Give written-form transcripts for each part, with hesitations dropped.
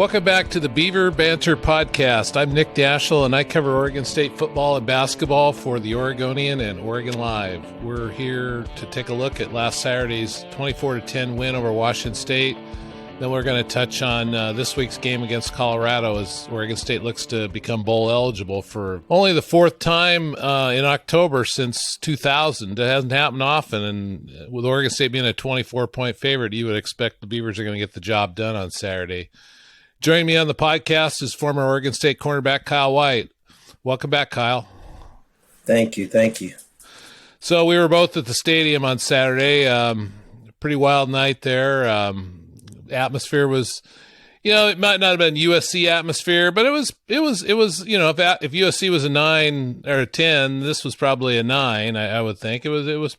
Welcome back to the Beaver Banter podcast. I'm Nick Daschel, and I cover Oregon State football and basketball for the Oregonian and OregonLive. We're here to take a look at last Saturday's 24-10 win over Washington State. Then we're going to touch on this week's game against Colorado as Oregon State looks to become bowl eligible for only the fourth time in October since 2000. It hasn't happened often, and with Oregon State being a 24-point favorite, you would expect the Beavers are going to get the job done on Saturday. Joining me on the podcast is former Oregon State cornerback Kyle White. Welcome back, Kyle. Thank you. So we were both at the stadium on Saturday. Pretty wild night there. Atmosphere was, it might not have been USC atmosphere, but it was. If USC was a 9 or a 10, this was probably a 9. I would think it was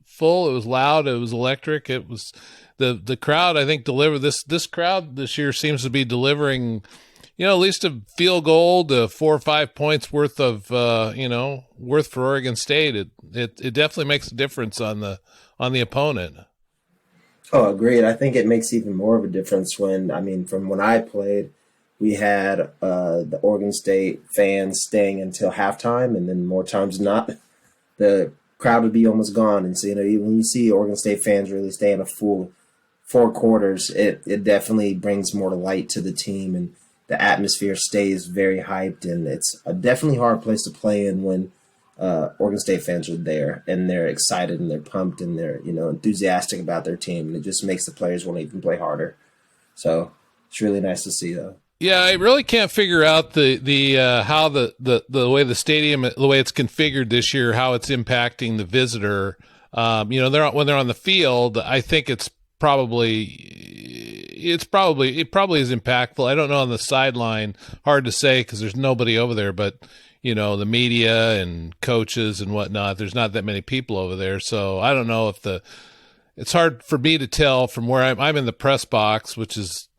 full. It was loud. It was electric. It was. The crowd, I think, delivered this crowd this year seems to be delivering, at least a field goal to 4 or 5 points worth of, worth for Oregon State. It definitely makes a difference on the opponent. Oh, agreed. I think it makes even more of a difference from when I played, we had the Oregon State fans staying until halftime, and then more times than not, the crowd would be almost gone. And so, when you see Oregon State fans really stay in a full 4 quarters, it definitely brings more light to the team, and the atmosphere stays very hyped, and it's a definitely hard place to play in when Oregon State fans are there and they're excited and they're pumped and they're enthusiastic about their team, and it just makes the players want to even play harder. So it's really nice to see, though. Yeah, I really can't figure out the how the way the stadium, the way it's configured this year, how it's impacting the visitor. When they're on the field, I think it probably is impactful. I don't know on the sideline, hard to say because there's nobody over there, but the media and coaches and whatnot, there's not that many people over there. So I don't know if it's hard for me to tell from where I'm in the press box, which is,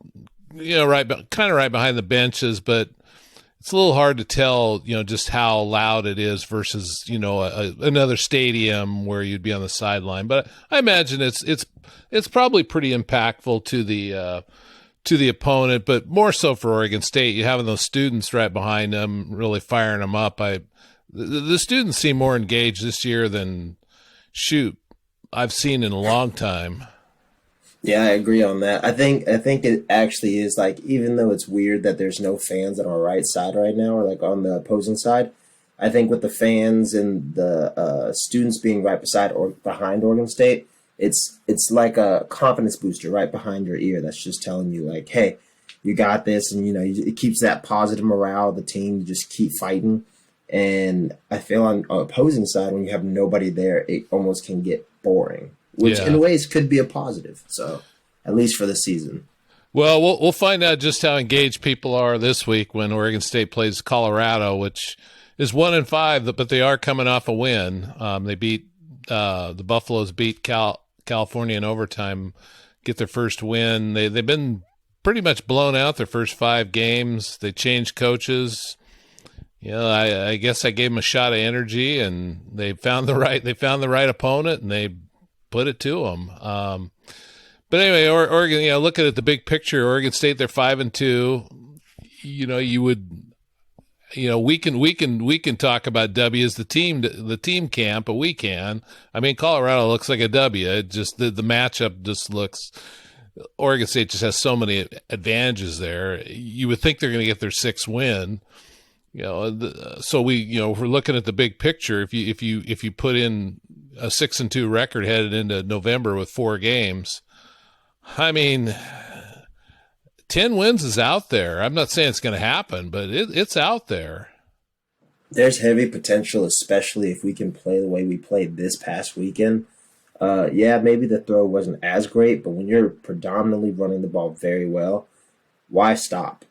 right behind the benches, but it's a little hard to tell, just how loud it is versus, another stadium where you'd be on the sideline. But I imagine it's probably pretty impactful to the opponent, but more so for Oregon State. You having those students right behind them, really firing them up. The students seem more engaged this year than I've seen in a long time. Yeah, I agree on that. I think it actually is, even though it's weird that there's no fans on our right side right now or on the opposing side, I think with the fans and the students being right beside or behind Oregon State, it's like a confidence booster right behind your ear that's just telling you hey, you got this, and it keeps that positive morale of the team to just keep fighting. And I feel on the opposing side, when you have nobody there, it almost can get boring, which in ways could be a positive. So at least for the season. Well, we'll find out just how engaged people are this week when Oregon State plays Colorado, which is 1-5, but they are coming off a win. They beat the Buffaloes beat California in overtime, get their first win. They've been pretty much blown out their first 5 games. They changed coaches. I guess I gave them a shot of energy, and they found the right opponent, and they put it to them. But anyway, Oregon, looking at the big picture, Oregon State, they're 5-2. You would, we can talk about W as the team can't, but we can. Colorado looks like a W. It just the matchup just looks. Oregon State just has so many advantages there. You would think they're going to get their 6th win. So we're looking at the big picture. If you put in a 6-2 record headed into November with 4 games, 10 wins is out there. I'm not saying it's going to happen, but it's out there. There's heavy potential, especially if we can play the way we played this past weekend. Maybe the throw wasn't as great, but when you're predominantly running the ball very well, why stop?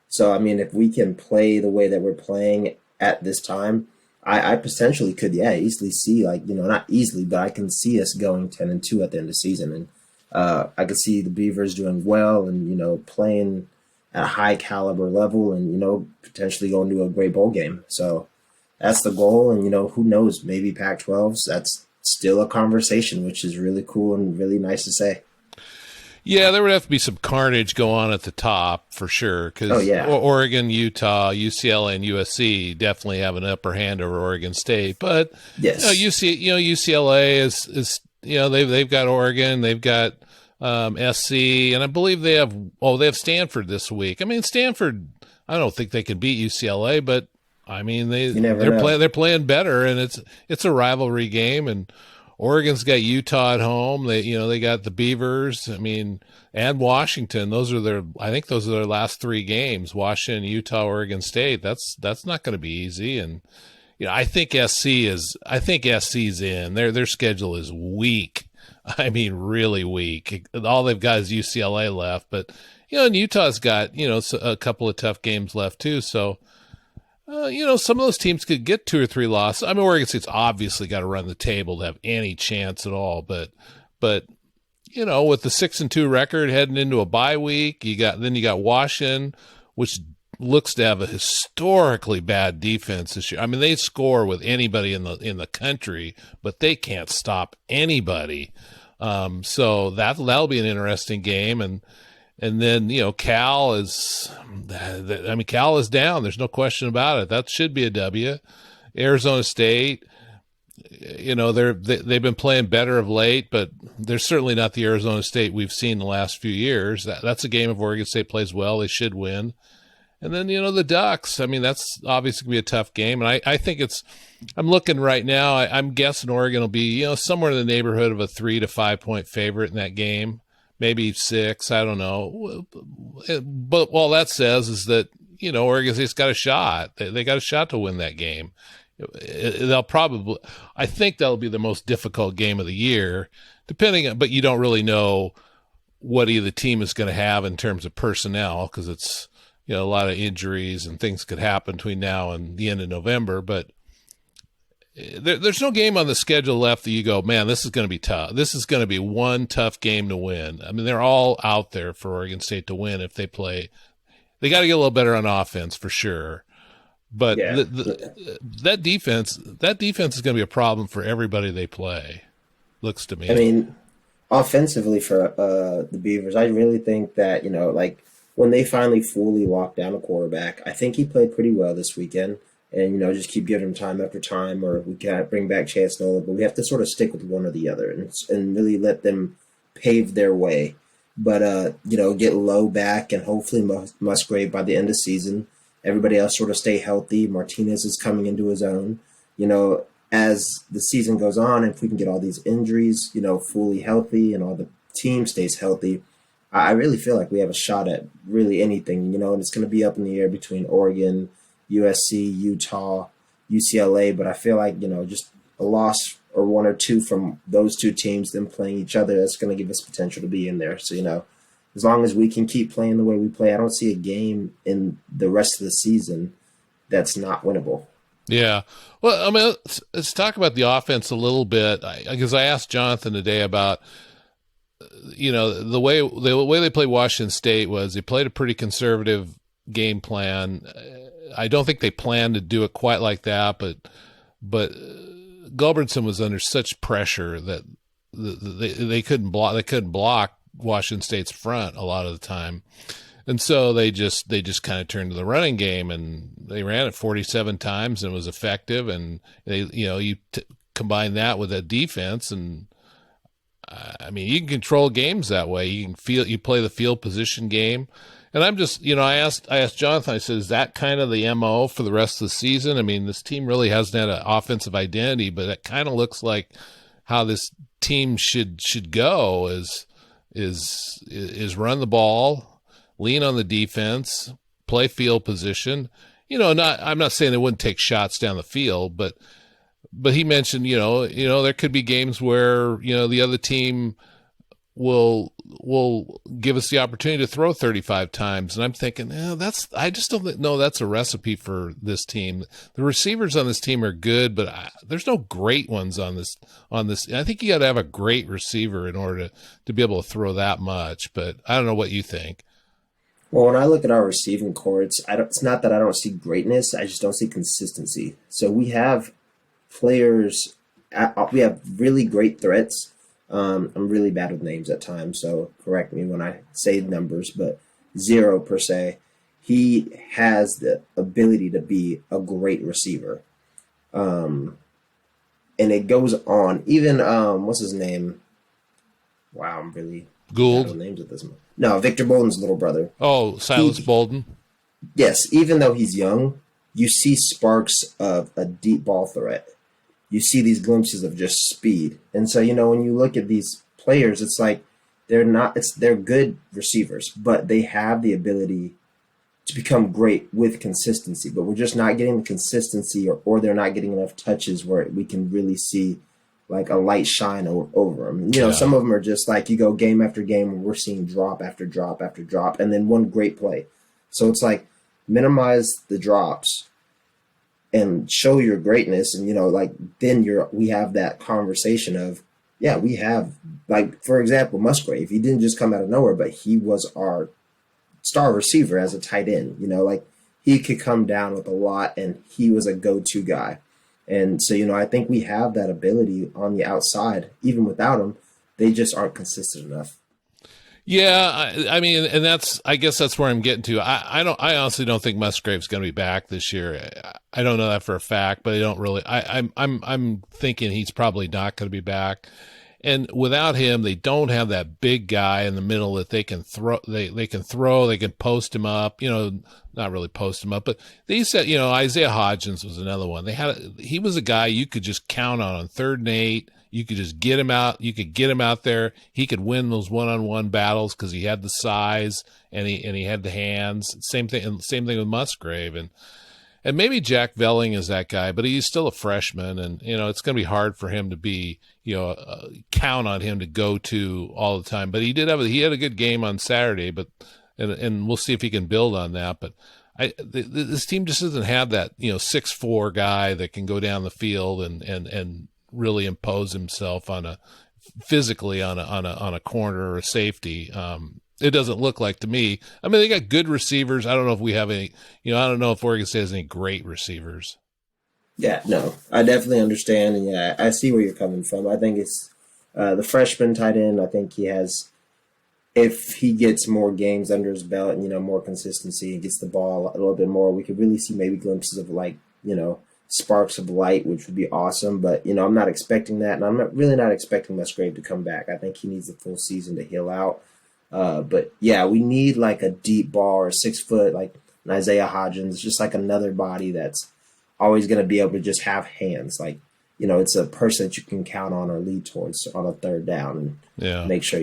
So, if we can play the way that we're playing at this time, I potentially could, easily see, not easily, but I can see us going 10-2 at the end of the season. And I could see the Beavers doing well and, playing at a high caliber level and, potentially going to a great bowl game. So that's the goal. And, who knows, maybe Pac-12s, that's still a conversation, which is really cool and really nice to say. Yeah, there would have to be some carnage go on at the top for sure, because Oh yeah, Oregon, Utah, UCLA, and USC definitely have an upper hand over Oregon State. But yes, UCLA is they've got Oregon, they've got SC, and I believe they have Stanford this week. I mean, Stanford, I don't think they can beat UCLA, but I mean you never know. they're playing better, and it's a rivalry game, and Oregon's got Utah at home. They got the Beavers. I mean, and Washington. I think those are their last three games. Washington, Utah, Oregon State. That's not going to be easy. And I think SC's in. Their schedule is weak. I mean, really weak. All they've got is UCLA left, but and Utah's got a couple of tough games left too. So. Some of those teams could get 2 or 3 losses. I mean, Oregon State's obviously got to run the table to have any chance at all. But with the 6-2 record heading into a bye week, you got Washington, which looks to have a historically bad defense this year. I mean, they score with anybody in the country, but they can't stop anybody. So that'll be an interesting game. And then, Cal is down. There's no question about it. That should be a W. Arizona State, they've been playing better of late, but they're certainly not the Arizona State we've seen the last few years. That's a game if Oregon State plays well, they should win. And then, the Ducks, I mean, that's obviously going to be a tough game. And I think I'm looking right now, I'm guessing Oregon will be, somewhere in the neighborhood of a 3 to 5 point favorite in that game. Maybe 6, I don't know. But all that says is that, Oregon State's got a shot. They got a shot to win that game. I think that'll be the most difficult game of the year, but you don't really know what either team is going to have in terms of personnel, because it's, a lot of injuries and things could happen between now and the end of November. But there's no game on the schedule left that you go, man, this is going to be tough. This is going to be one tough game to win. I mean, they're all out there for Oregon State to win if they play. They got to get a little better on offense for sure. But yeah. That defense is going to be a problem for everybody they play, looks to me. I mean, offensively for the Beavers, I really think that, like when they finally fully locked down a quarterback, I think he played pretty well this weekend. And, just keep giving him time after time, or we can't bring back Chance Nolan, but we have to sort of stick with one or the other and really let them pave their way. But, get Lowe back and hopefully Musgrave by the end of season. Everybody else sort of stay healthy. Martinez is coming into his own. As the season goes on, if we can get all these injuries, fully healthy and all the team stays healthy, I really feel like we have a shot at really anything, and it's going to be up in the air between Oregon, USC, Utah, UCLA, but I feel like, just a loss or 1 or 2 from those 2 teams, them playing each other, that's going to give us potential to be in there. So, as long as we can keep playing the way we play, I don't see a game in the rest of the season that's not winnable. Yeah. Well, I mean, let's talk about the offense a little bit, because I asked Jonathan today about, the way they played Washington State was they played a pretty conservative game plan. I don't think they planned to do it quite like that, but Gulbranson was under such pressure that they couldn't block Washington State's front a lot of the time, and so they just kind of turned to the running game, and they ran it 47 times and it was effective. And you combine that with a defense, and I mean, you can control games that way. You play the field position game. And I'm just, I asked Jonathan, I said, is that kind of the MO for the rest of the season? I mean, this team really hasn't had an offensive identity, but it kind of looks like how this team should go is run the ball, lean on the defense, play field position. I'm not saying they wouldn't take shots down the field, but he mentioned, there could be games where, the other team will give us the opportunity to throw 35 times. And I'm thinking, I just don't know that's a recipe for this team. The receivers on this team are good, but there's no great ones on this. I think you got to have a great receiver in order to be able to throw that much, but I don't know what you think. Well, when I look at our receiving core, it's not that I don't see greatness. I just don't see consistency. So we have players, we have really great threats, I'm really bad with names at times, so correct me when I say numbers, but zero per se. He has the ability to be a great receiver. Um, and it goes on. Even what's his name? Wow, I'm really bad with Gould. names at this moment. No, Victor Bolden's little brother. Oh, Silas He Bolden. Yes, even though he's young, you see sparks of a deep ball threat. You see these glimpses of just speed. And so, when you look at these players, it's like they're good receivers, but they have the ability to become great with consistency. But we're just not getting the consistency, or they're not getting enough touches where we can really see like a light shine over them. Yeah. Some of them are just like you go game after game where we're seeing drop after drop after drop, and then one great play. So it's like minimize the drops and show your greatness, and like then we have that conversation of we have, like, for example, Musgrave. He didn't just come out of nowhere, but he was our star receiver as a tight end. Like he could come down with a lot, and he was a go-to guy. And so I think we have that ability on the outside. Even without him, they just aren't consistent enough. Yeah, I mean, and I guess that's where I'm getting to. I honestly don't think Musgrave's going to be back this year. I don't know that for a fact, but I don't really. I'm thinking he's probably not going to be back. And without him, they don't have that big guy in the middle that they can throw. They can throw. They can post him up. Not really post him up, but they said Isaiah Hodgins was another one. He was a guy you could just count on 3rd and 8. You could just get him out. You could get him out there. He could win those one-on-one battles because he had the size and he had the hands. Same thing with Musgrave, and maybe Jack Velling is that guy, but he's still a freshman, and it's going to be hard for him to be count on him to go to all the time. But he had a good game on Saturday, but and we'll see if he can build on that. But this team just doesn't have that 6'4" guy that can go down the field and really impose himself physically on a corner or a safety. It doesn't look like to me. I mean, they got good receivers. I don't know if we have any, I don't know if Oregon State has any great receivers. Yeah, no, I definitely understand. And yeah, I see where you're coming from. I think it's the freshman tight end. I think he has, if he gets more games under his belt and, more consistency and gets the ball a little bit more, we could really see maybe glimpses of sparks of light, which would be awesome. But, I'm not expecting that. And I'm really not expecting Musgrave to come back. I think he needs a full season to heal out. But yeah, we need like a deep ball or 6 foot, like an Isaiah Hodgins, just like another body that's always going to be able to just have hands. Like, it's a person that you can count on or lead towards on a 3rd down and make sure,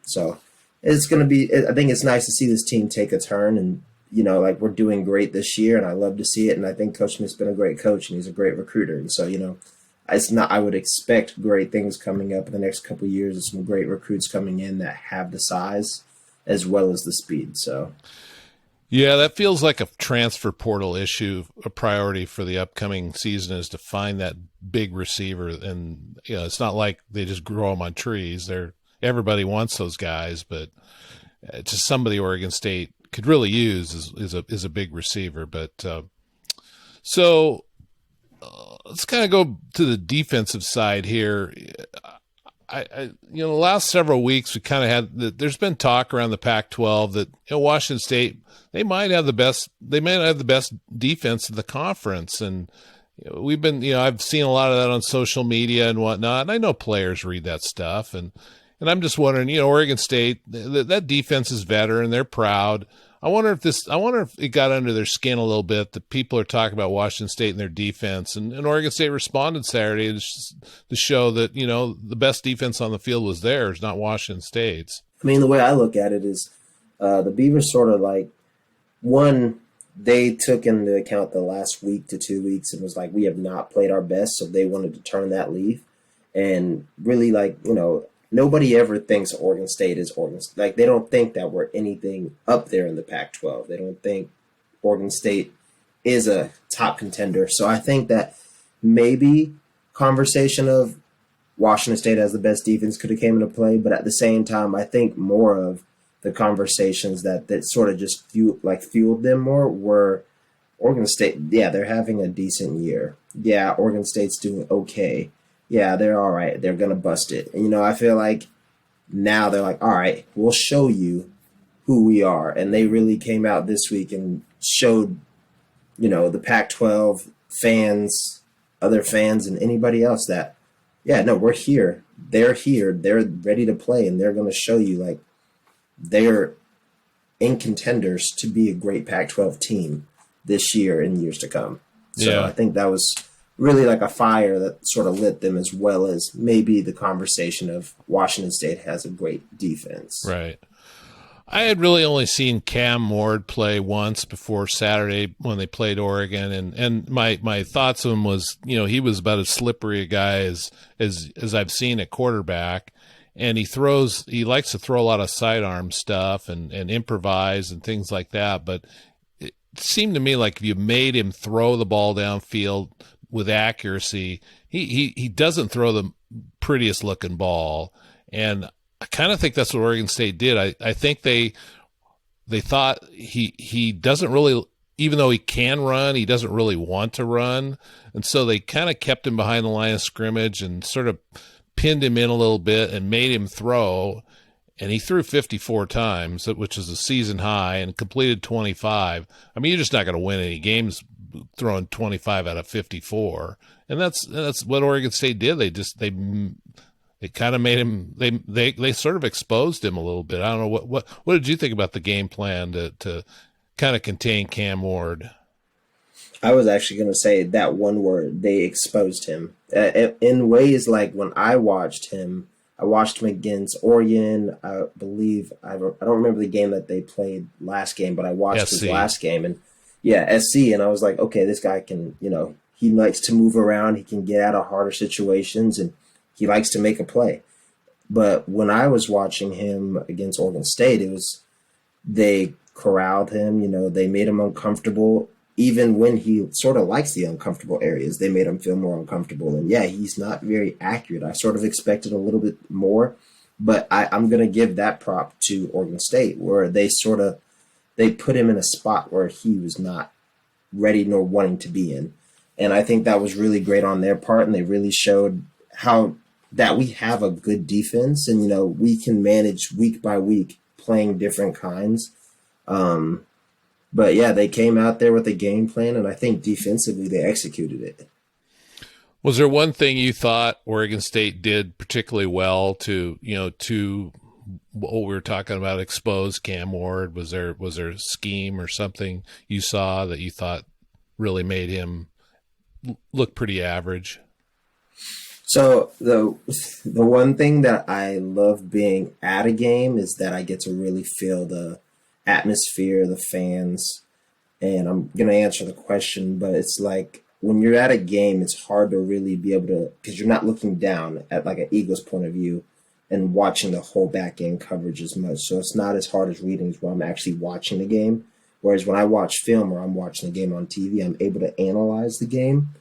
So it's going to be, I think it's nice to see this team take a turn, and, like we're doing great this year, and I love to see it. And I think Coach Smith's been a great coach, and he's a great recruiter. And so, I would expect great things coming up in the next couple of years, and some great recruits coming in that have the size as well as the speed. So, yeah, that feels like a transfer portal issue. A priority for the upcoming season is to find that big receiver. And it's not like they just grow them on trees. Everybody wants those guys, but just somebody Oregon State could really use is a big receiver. But so. Let's kind of go to the defensive side here. The last several weeks we kind of had. There's been talk around the Pac-12 that Washington State they might have the best defense in the conference, and we've been I've seen a lot of that on social media and whatnot. And I know players read that stuff, and I'm just wondering, Oregon State that defense is veteran, they're proud. I wonder if it got under their skin a little bit that people are talking about Washington State and their defense, and Oregon State responded Saturday to show that, the best defense on the field was theirs, not Washington State's. I mean, the way I look at it is the Beavers sort of like, one, they took into account the last week to 2 weeks and was like, we have not played our best, so they wanted to turn that leaf. And really, nobody ever thinks Oregon State is Oregon State. Like, they don't think that we're anything up there in the Pac-12. They don't think Oregon State is a top contender. So I think that maybe conversation of Washington State as the best defense could have came into play. But at the same time, I think more of the conversations that sort of just fueled them more were Oregon State. Yeah, they're having a decent year. Yeah, Oregon State's doing okay. yeah, they're all right. They're going to bust it. And, I feel like now they're like, all right, we'll show you who we are. And they really came out this week and showed, the Pac-12 fans, other fans, and anybody else that, yeah, no, we're here. They're here. They're ready to play, and they're going to show you, like, they're in contenders to be a great Pac-12 team this year and years to come. So Yeah. I think that was really like a fire that sort of lit them, as well as maybe the conversation of Washington State has a great defense. Right. I had really only seen Cam Ward play once before Saturday when they played Oregon, and my thoughts of him was, he was about as slippery a guy as I've seen at quarterback, and he likes to throw a lot of sidearm stuff and improvise and things like that, but it seemed to me like if you made him throw the ball downfield with accuracy, he doesn't throw the prettiest looking ball, and I kind of think that's what Oregon State did. I think they thought he doesn't really, even though he can run, he doesn't really want to run. And so they kind of kept him behind the line of scrimmage and sort of pinned him in a little bit and made him throw. And he threw 54 times, which is a season high, and completed 25. I mean, you're just not going to win any games throwing 25 out of 54. And that's what Oregon State did. They kind of made him. They sort of exposed him a little bit. I don't know what did you think about the game plan to kind of contain Cam Ward? I was actually going to say that one word. They exposed him in ways like when I watched him. I watched him against Oregon. I believe I don't remember the game that they played last game, but I watched his last game, and SC. And I was like, okay, this guy can. He likes to move around. He can get out of harder situations, and he likes to make a play. But when I was watching him against Oregon State, they corralled him, they made him uncomfortable. Even when he sort of likes the uncomfortable areas, they made him feel more uncomfortable. And he's not very accurate. I sort of expected a little bit more, but I'm going to give that prop to Oregon State, where they put him in a spot where he was not ready nor wanting to be in. And I think that was really great on their part. And they really showed how that we have a good defense, and we can manage week by week playing different kinds. But they came out there with a game plan, and I think defensively they executed it. Was there one thing you thought Oregon State did particularly well to what we were talking about, expose Cam Ward? Was there a scheme or something you saw that you thought really made him look pretty average? So the one thing that I love being at a game is that I get to really feel the atmosphere, the fans. And I'm going to answer the question, but it's like when you're at a game, it's hard to really be able to, because you're not looking down at like an Eagles point of view and watching the whole back end coverage as much. So it's not as hard as readings where I'm actually watching the game. Whereas when I watch film or I'm watching the game on TV, I'm able to analyze the game.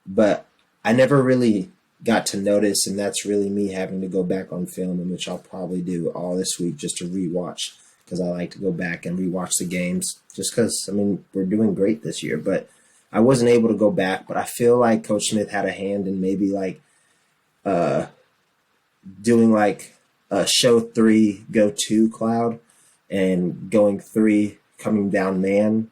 But I never really got to notice, and that's really me having to go back on film, in which I'll probably do all this week just to rewatch, because I like to go back and rewatch the games just because, we're doing great this year. But I wasn't able to go back, but I feel like Coach Smith had a hand in maybe like doing like a show 3, go 2 cloud and going 3, coming down man.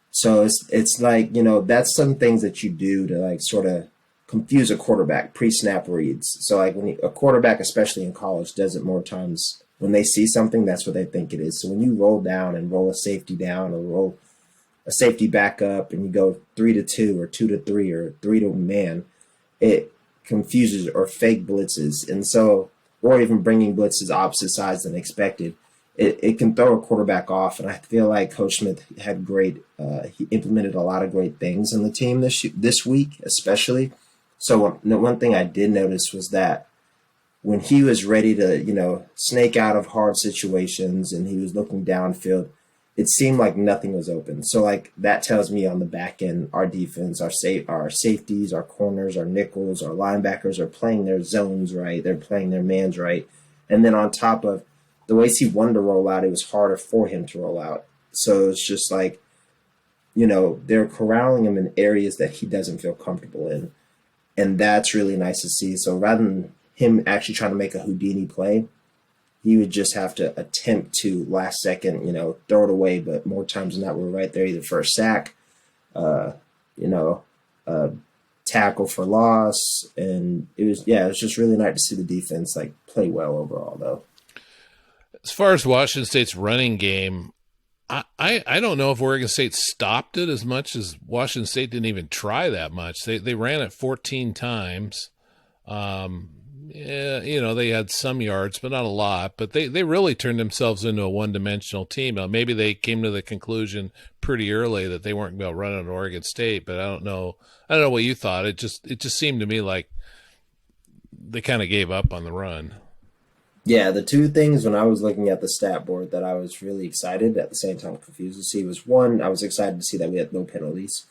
So it's like, that's some things that you do to like sort of confuse a quarterback, pre-snap reads. So like when a quarterback, especially in college, does it more times. When they see something, that's what they think it is. So when you roll down and roll a safety down or roll a safety back up and you go 3-2 or 2-3 or 3 man, it confuses or fake blitzes. And so, or even bringing blitzes opposite sides than expected, it can throw a quarterback off. And I feel like Coach Smith had he implemented a lot of great things in the team this week, especially. So one thing I did notice was that when he was ready to, snake out of hard situations and he was looking downfield, it seemed like nothing was open. So like that tells me on the back end, our defense, our safeties, our corners, our nickels, our linebackers are playing their zones right. They're playing their mans right. And then on top of the ways he wanted to roll out, it was harder for him to roll out. So it's just like, they're corralling him in areas that he doesn't feel comfortable in. And that's really nice to see. So rather than him actually trying to make a Houdini play, he would just have to attempt to last second, throw it away. But more times than not, we're right there either for a sack, uh, you know, uh, tackle for loss. And it was just really nice to see the defense like play well overall, though. As far as Washington State's running game, I don't know if Oregon State stopped it as much as Washington State didn't even try that much. They ran it 14 times. Yeah, they had some yards, but not a lot. But they really turned themselves into a one-dimensional team. Now, maybe they came to the conclusion pretty early that they weren't going to run on Oregon State. But I don't know what you thought. It just seemed to me like they kind of gave up on the run. Yeah, the two things when I was looking at the stat board that I was really excited, at the same time confused to see, was one, I was excited to see that we had no penalties.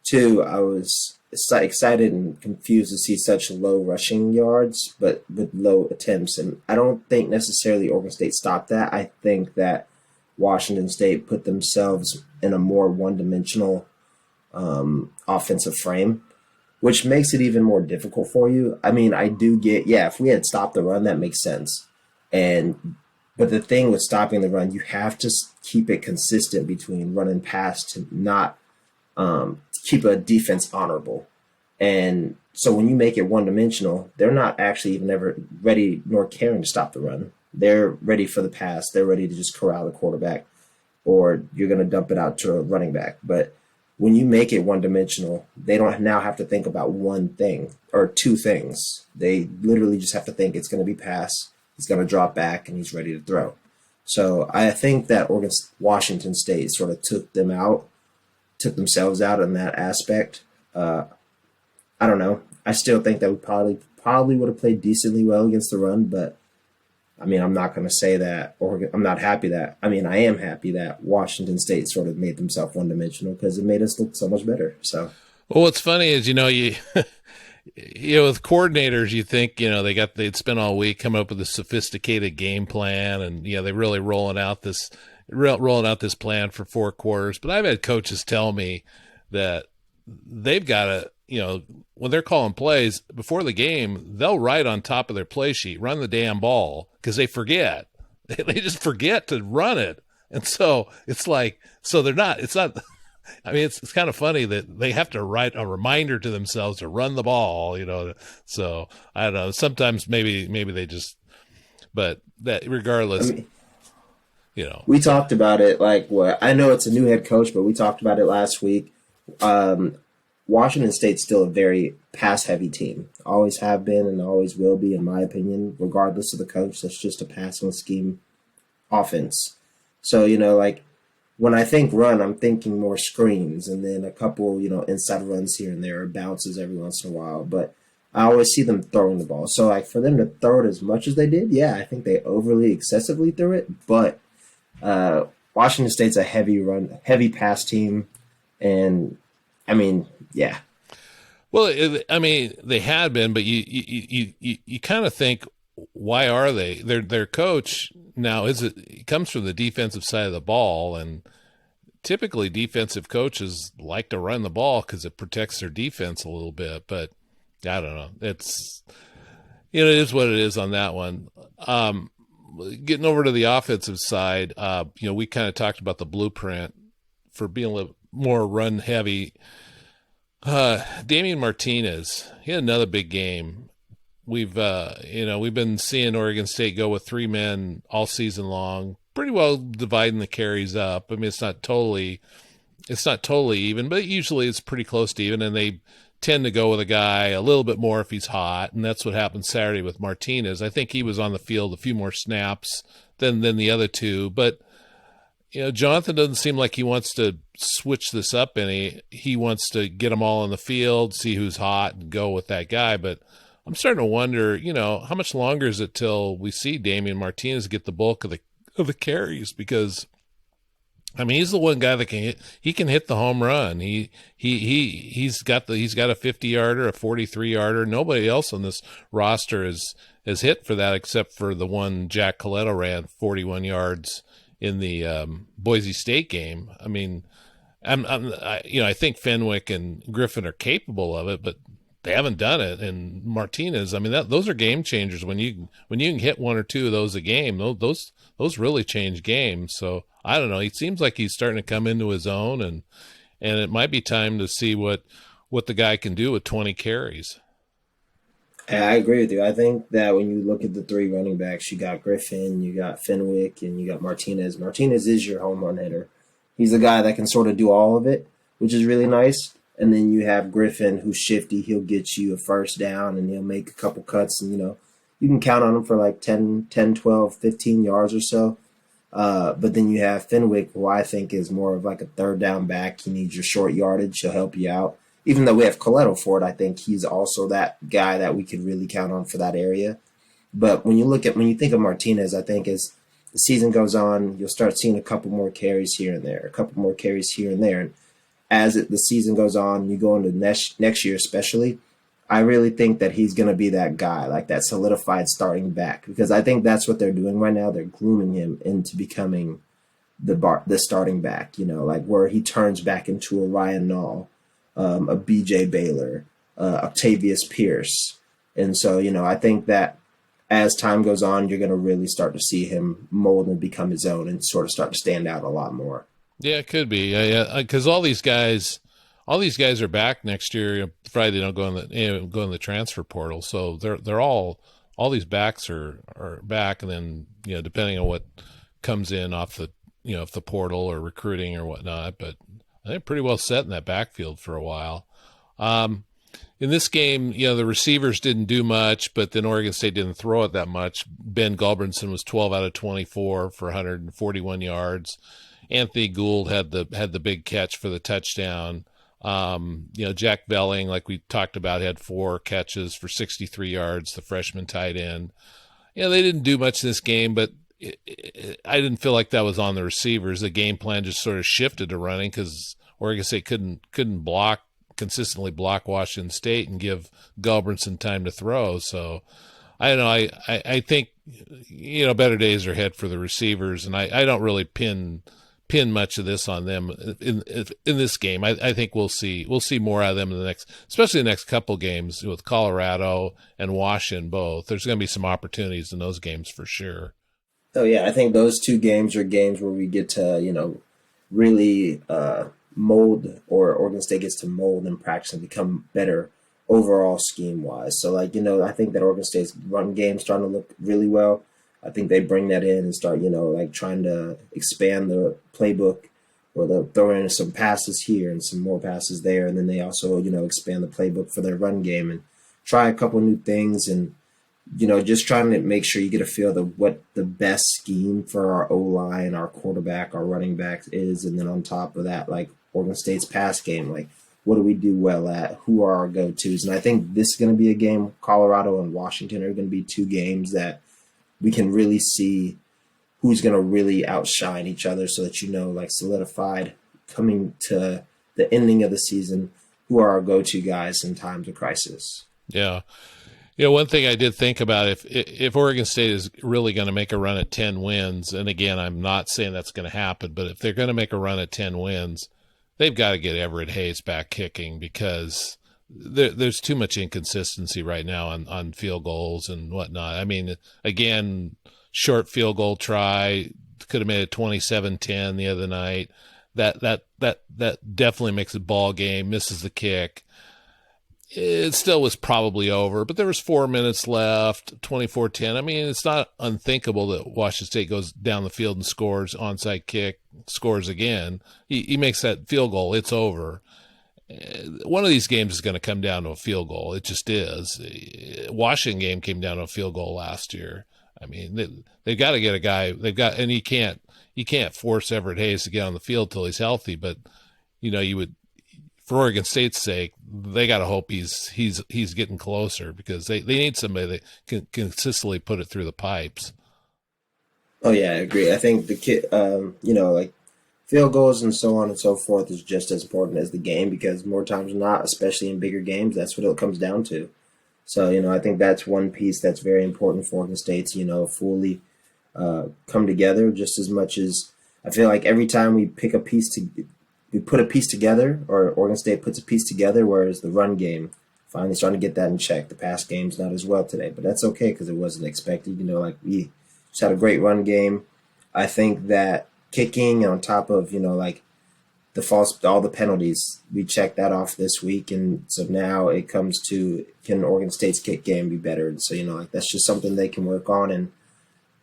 Two, I was excited and confused to see such low rushing yards, but with low attempts. And I don't think necessarily Oregon State stopped that. I think that Washington State put themselves in a more one-dimensional offensive frame, which makes it even more difficult for you. I mean, I do get, if we had stopped the run, that makes sense. But the thing with stopping the run, you have to keep it consistent between run and pass to not keep a defense honorable. And so when you make it one-dimensional, they're not actually even ever ready nor caring to stop the run. They're ready for the pass. They're ready to just corral the quarterback, or you're going to dump it out to a running back. But when you make it one-dimensional, they don't now have to think about one thing or two things. They literally just have to think it's going to be pass. He's going to drop back, and he's ready to throw. So I think that Washington State sort of took themselves out in that aspect. I don't know. I still think that we probably would have played decently well against the run, but I mean, I'm not going to say that, or I'm not happy that. I mean, I am happy that Washington State sort of made themselves one-dimensional because it made us look so much better. So, well, what's funny is you. With coordinators, you think, they'd spent all week coming up with a sophisticated game plan, and they really rolling out this plan for 4 quarters. But I've had coaches tell me that they've got to, when they're calling plays before the game, they'll write on top of their play sheet, run the damn ball, because they forget. They just forget to run it, and so it's like, it's not. I mean, it's kind of funny that they have to write a reminder to themselves to run the ball, So I don't know. Sometimes maybe they just, but that regardless, I mean, we talked about it. I know it's a new head coach, but we talked about it last week. Washington State's still a very pass-heavy team. Always have been and always will be, in my opinion, regardless of the coach. That's just a passing scheme offense. So, when I think run, I'm thinking more screens and then a couple, inside runs here and there, or bounces every once in a while. But I always see them throwing the ball. So, for them to throw it as much as they did, I think they overly, excessively threw it. But Washington State's a heavy pass team. And, I mean, yeah. Well, they had been, but you kind of think, why are they? Their coach now he comes from the defensive side of the ball, and typically defensive coaches like to run the ball because it protects their defense a little bit. But I don't know. It's it is what it is on that one. Getting over to the offensive side, we kind of talked about the blueprint for being a little more run heavy. Damian Martinez, he had another big game. We've been seeing Oregon State go with 3 men all season long, pretty well dividing the carries up. I mean, it's not totally even, but usually it's pretty close to even, and they tend to go with a guy a little bit more if he's hot, and that's what happened Saturday with Martinez. I think he was on the field a few more snaps than the other two, but Jonathan doesn't seem like he wants to switch this up any. He wants to get them all on the field, see who's hot, and go with that guy, but I'm starting to wonder, how much longer is it till we see Damian Martinez get the bulk of the carries? Because, I mean, he's the one guy that can hit the home run. He's got a 50-yarder, a 43-yarder. Nobody else on this roster has hit for that except for the one Jack Coletto ran 41 yards in the Boise State game. I mean, I think Fenwick and Griffin are capable of it, but they haven't done it. And Martinez, I mean, those are game changers. When you can hit one or two of those a game, those really change games. So I don't know. He seems like he's starting to come into his own, and it might be time to see what the guy can do with 20 carries. I agree with you. I think that when you look at the three running backs, you got Griffin, you got Fenwick, and you got Martinez. Martinez is your home run hitter. He's a guy that can sort of do all of it, which is really nice. And then you have Griffin, who's shifty. He'll get you a first down, and he'll make a couple cuts. And, you can count on him for like 10, 12, 15 yards or so. But then you have Fenwick, who I think is more of like a third down back. He needs your short yardage. He'll help you out. Even though we have Coletto for it, I think he's also that guy that we could really count on for that area. But when you think of Martinez, I think as the season goes on, you'll start seeing a couple more carries here and there, And as the season goes on, you go into next year especially, I really think that he's going to be that guy, like that solidified starting back, because I think that's what they're doing right now. They're grooming him into becoming the starting back, like where he turns back into a Ryan Nall, a BJ Baylor, Octavius Pierce. And so, I think that as time goes on, you're going to really start to see him mold and become his own and sort of start to stand out a lot more. Yeah, it could be. Yeah, because all these guys are back next year. Friday, they don't go in the transfer portal, so they're all these backs are back, and then depending on what comes in off the if the portal or recruiting or whatnot, but I think pretty well set in that backfield for a while. In this game, the receivers didn't do much, but then Oregon State didn't throw it that much. Ben Gulbranson was 12 out of 24 for 141 yards. Anthony Gould had the big catch for the touchdown. Jack Belling, like we talked about, had 4 catches for 63 yards, the freshman tight end. They didn't do much in this game, but I didn't feel like that was on the receivers. The game plan just sort of shifted to running because Oregon State couldn't consistently block Washington State and give Gulbranson time to throw. So I don't know. I think better days are ahead for the receivers, and I don't really pin much of this on them in this game. I think we'll see more out of them in especially the next couple games with Colorado and Washington both. There's going to be some opportunities in those games for sure. Oh yeah, I think those two games are games where we get to really mold, or Oregon State gets to mold and practice and become better overall scheme wise. So I think that Oregon State's run game starting to look really well. I think they bring that in and start, trying to expand the playbook, or they'll throw in some passes here and some more passes there. And then they also, expand the playbook for their run game and try a couple new things and, just trying to make sure you get a feel of what the best scheme for our O-line, our quarterback, our running back is. And then on top of that, like Oregon State's pass game, like what do we do well at? Who are our go-tos? And I think this is going to be a game. Colorado and Washington are going to be two games that we can really see who's going to really outshine each other, so that solidified coming to the ending of the season, who are our go-to guys in times of crisis. Yeah. One thing I did think about, if Oregon State is really going to make a run at 10 wins, and again, I'm not saying that's going to happen, but if they're going to make a run at 10 wins, they've got to get Everett Hayes back kicking, because there's too much inconsistency right now on field goals and whatnot. I mean, again, short field goal try, could have made it 27-10 the other night. That definitely makes a ball game, misses the kick. It still was probably over, but there was 4 minutes left, 24-10. I mean, it's not unthinkable that Washington State goes down the field and scores, onside kick, scores again. He makes that field goal, it's over. One of these games is going to come down to a field goal. It just is. Washington game came down to a field goal last year. I mean, they've got to get a guy. And you can't force Everett Hayes to get on the field till he's healthy. But you would, for Oregon State's sake, they got to hope he's getting closer, because they need somebody that can consistently put it through the pipes. Oh yeah, I agree. I think the kid, field goals and so on and so forth is just as important as the game, because more times than not, especially in bigger games, that's what it comes down to. So, I think that's one piece that's very important for Oregon State to, fully come together, just as much as I feel like every time we put a piece together, or Oregon State puts a piece together, whereas the run game, finally starting to get that in check. The pass game's not as well today, but that's okay because it wasn't expected. Like we just had a great run game. I think that kicking on top of, like all the penalties, we checked that off this week. And so now it comes to, can Oregon State's kick game be better? And so, like that's just something they can work on. And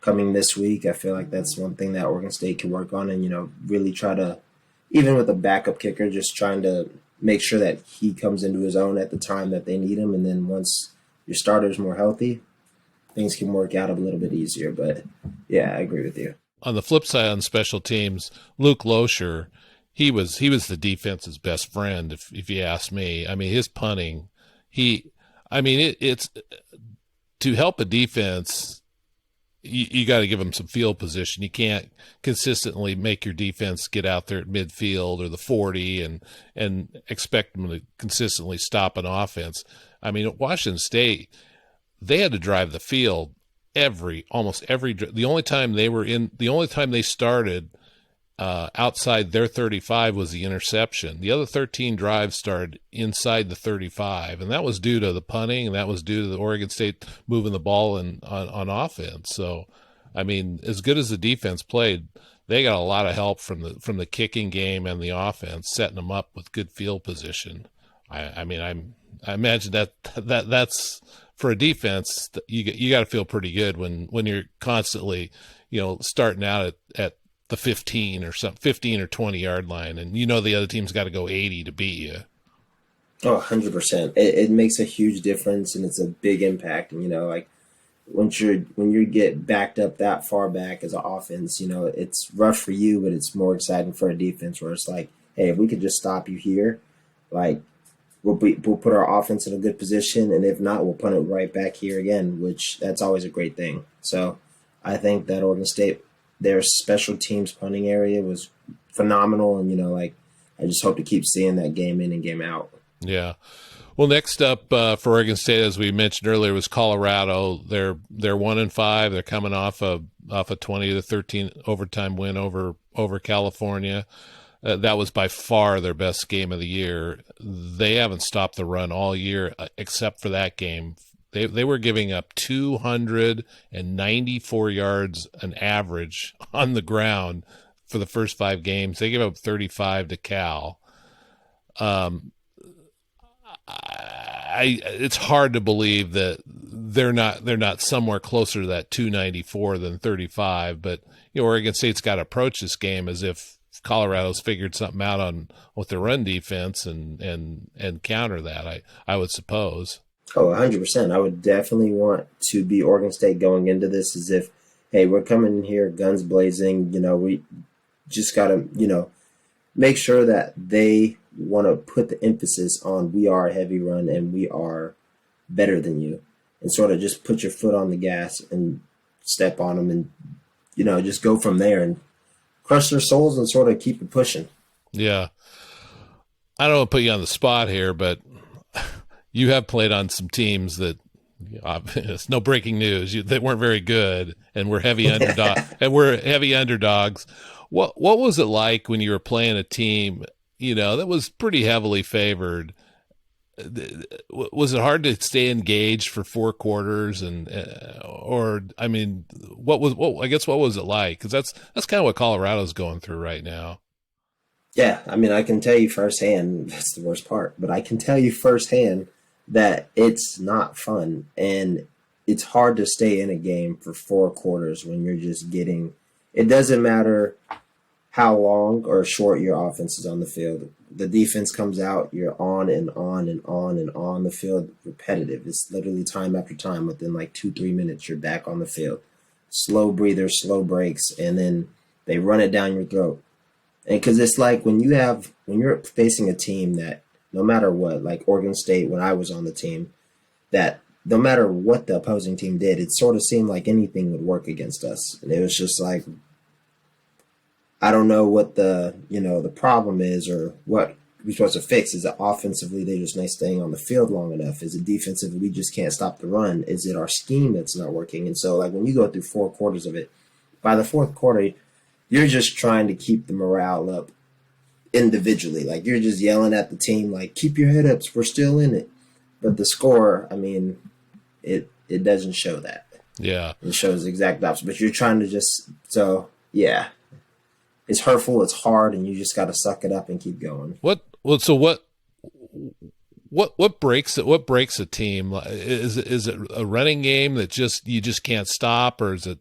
coming this week, I feel like that's one thing that Oregon State can work on and, really try to, even with a backup kicker, just trying to make sure that he comes into his own at the time that they need him. And then once your starter's more healthy, things can work out a little bit easier. But yeah, I agree with you. On the flip side, on special teams, Luke Loescher, he was the defense's best friend, if you ask me. I mean, his punting, it's to help a defense, you got to give them some field position. You can't consistently make your defense get out there at midfield or the 40 and expect them to consistently stop an offense. I mean, at Washington State, they had to drive the field almost every. The only time they started outside their 35 was the interception. The other 13 drives started inside the 35, and that was due to the punting, and that was due to the Oregon State moving the ball on offense. So, I mean, as good as the defense played, they got a lot of help from the kicking game and the offense, setting them up with good field position. I imagine that's for a defense. You got to feel pretty good when you're constantly, starting out at the 15 or 20 yard line, and the other team's got to go 80 to beat you. Oh, 100%. It makes a huge difference, and it's a big impact. And like when you get backed up that far back as an offense, it's rough for you, but it's more exciting for a defense where it's like, hey, if we could just stop you here, like we'll put our offense in a good position, and if not, we'll punt it right back here again, which that's always a great thing. So I think that Oregon State, their special teams punting area was phenomenal. And, I just hope to keep seeing that game in and game out. Yeah. Well, next up for Oregon State, as we mentioned earlier, was Colorado. They're 1-5. They're coming off a 20-13 overtime win over California. That was by far their best game of the year. They haven't stopped the run all year except for that game. They were giving up 294 yards an average on the ground for the first 5 games. They gave up 35 to Cal. It's hard to believe that they're not somewhere closer to that 294 than 35. But Oregon State's got to approach this game as if Colorado's figured something out on with their run defense and counter that. I would suppose. Oh, 100%. I would definitely want to be Oregon State going into this as if, hey, we're coming in here guns blazing. We just got to, make sure that they want to put the emphasis on we are a heavy run and we are better than you, and sort of just put your foot on the gas and step on them and, just go from there and crush their souls and sort of keep it pushing. Yeah. I don't want to put you on the spot here, but you have played on some teams that it's no breaking news. They weren't very good, and we're heavy underdogs. What was it like when you were playing a team, that was pretty heavily favored? Was it hard to stay engaged for 4 quarters, what was it like? Because that's kind of what Colorado's going through right now. Yeah, I can tell you firsthand. That's the worst part, but I can tell you firsthand that it's not fun, and it's hard to stay in a game for 4 quarters when you're just getting. It doesn't matter how long or short your offense is on the field. The defense comes out, you're on and on and on and on the field, repetitive. It's literally time after time. Within like 2-3 minutes, you're back on the field. Slow breathers, slow breaks, and then they run it down your throat. And because it's like when you're facing a team that no matter what, like Oregon State, when I was on the team, that no matter what the opposing team did, it sort of seemed like anything would work against us. And it was just like, I don't know what the problem is or what we're supposed to fix. Is it offensively they're just not staying on the field long enough? Is it defensively we just can't stop the run? Is it our scheme that's not working? And so like when you go through 4 quarters of it, by the 4th quarter, you're just trying to keep the morale up individually. Like you're just yelling at the team, like, keep your head up, we're still in it. but the score, I mean, it doesn't show that. Yeah. It shows the exact opposite. But you're trying to just, so, yeah. It's hurtful, it's hard, and you just got to suck it up and keep going. What breaks it? What breaks a team? Is it a running game that you just can't stop, or is it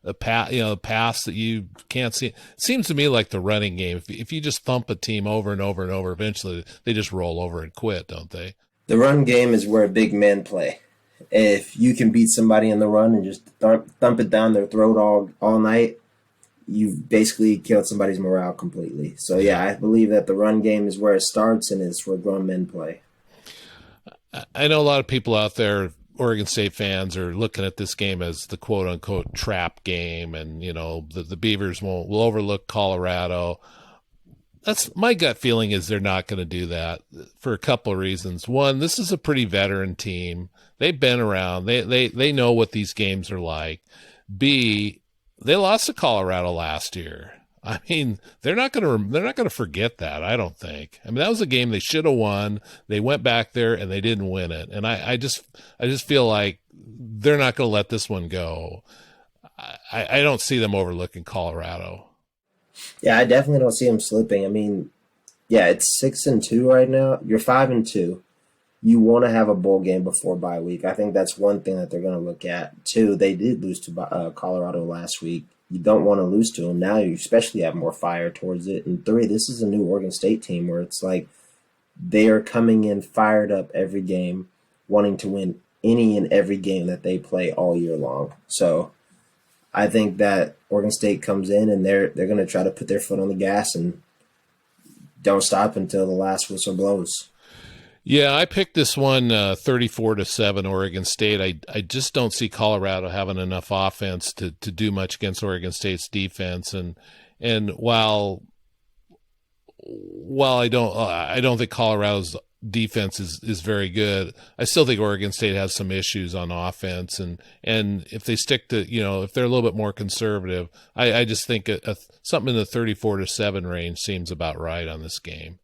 a pass that you can't see? It seems to me like the running game. If you just thump a team over and over and over, eventually they just roll over and quit, don't they? The run game is where big men play. If you can beat somebody in the run and just thump it down their throat all night, you've basically killed somebody's morale completely. So, yeah, I believe that the run game is where it starts and it's where grown men play. I know a lot of people out there, Oregon State fans, are looking at this game as the quote-unquote trap game, and, the Beavers will overlook Colorado. That's my gut feeling is they're not going to do that for a couple of reasons. One, this is a pretty veteran team. They've been around. They know what these games are like. B, they lost to Colorado last year. I mean, they're not going to forget that, I don't think. I mean, that was a game they should have won. They went back there and they didn't win it. And I just feel like they're not going to let this one go. I don't see them overlooking Colorado. Yeah, I definitely don't see them slipping. I mean, yeah, it's 6-2 right now. You're 5-2. You want to have a bowl game before bye week. I think that's one thing that they're going to look at. Two, they did lose to Colorado last week. You don't want to lose to them. Now you especially have more fire towards it. And three, this is a new Oregon State team where it's like they are coming in fired up every game, wanting to win any and every game that they play all year long. So I think that Oregon State comes in and they're going to try to put their foot on the gas and don't stop until the last whistle blows. Yeah, I picked this one 34-7 Oregon State. I just don't see Colorado having enough offense to do much against Oregon State's defense. And while I don't think Colorado's defense is very good, I still think Oregon State has some issues on offense. And if they stick to, if they're a little bit more conservative, I just think something in the 34-7 range seems about right on this game.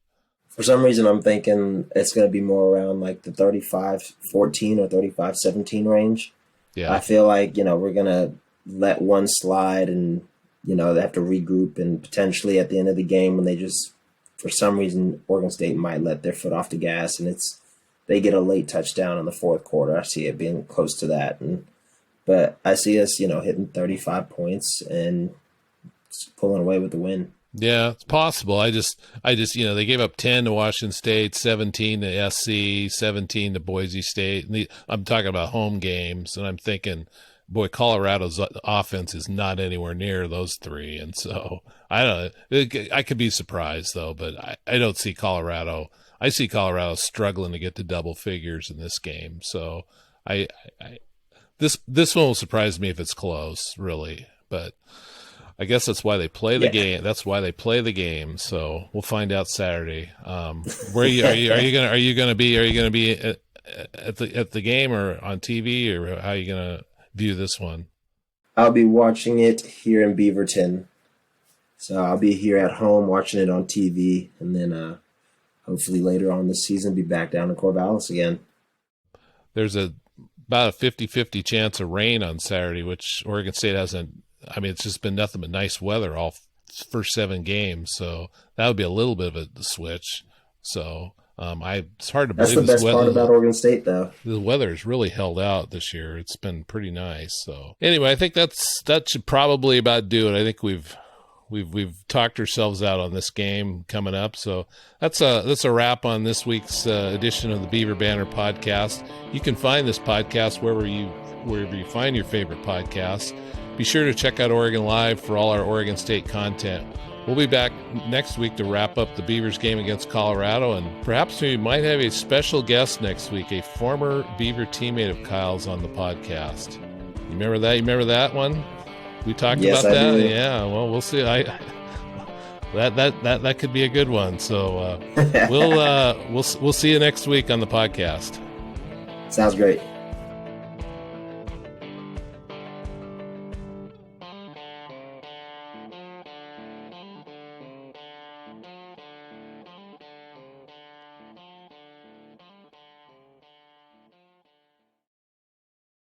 For some reason, I'm thinking it's going to be more around like the 35-14 or 35-17 range. Yeah. I feel like, we're going to let one slide and, they have to regroup, and potentially at the end of the game when they just, for some reason, Oregon State might let their foot off the gas and they get a late touchdown in the fourth quarter. I see it being close to that. But I see us, hitting 35 points and pulling away with the win. Yeah, it's possible. I just, they gave up 10 to Washington State, 17 to SC, 17 to Boise State. And I'm talking about home games, and I'm thinking, boy, Colorado's offense is not anywhere near those three. And so I don't know. I could be surprised though, but I don't see Colorado. I see Colorado struggling to get to double figures in this game. So this one will surprise me if it's close, really. But I guess that's why they play the game. That's why they play the game. So we'll find out Saturday. Where are you going to be at the game or on TV, or how are you going to view this one? I'll be watching it here in Beaverton. So I'll be here at home watching it on TV, and then hopefully later on this season be back down in Corvallis again. There's about a 50-50 chance of rain on Saturday, which Oregon State hasn't. I mean, it's just been nothing but nice weather all first 7 games, so that would be a little bit of a switch. So it's hard to believe. That's the best part about Oregon State, though. The weather has really held out this year. It's been pretty nice. So anyway, I think that should probably about do it. I think we've talked ourselves out on this game coming up. So that's a wrap on this week's edition of the Beaver Banter podcast. You can find this podcast wherever you find your favorite podcasts. Be sure to check out OregonLive for all our Oregon State content. We'll be back next week to wrap up the Beavers game against Colorado, and perhaps we might have a special guest next week, a former Beaver teammate of Kyle's on the podcast. You remember that? You remember that one? We talked about that? Do. Yeah, well, we'll see. That could be a good one. So we'll see you next week on the podcast. Sounds great.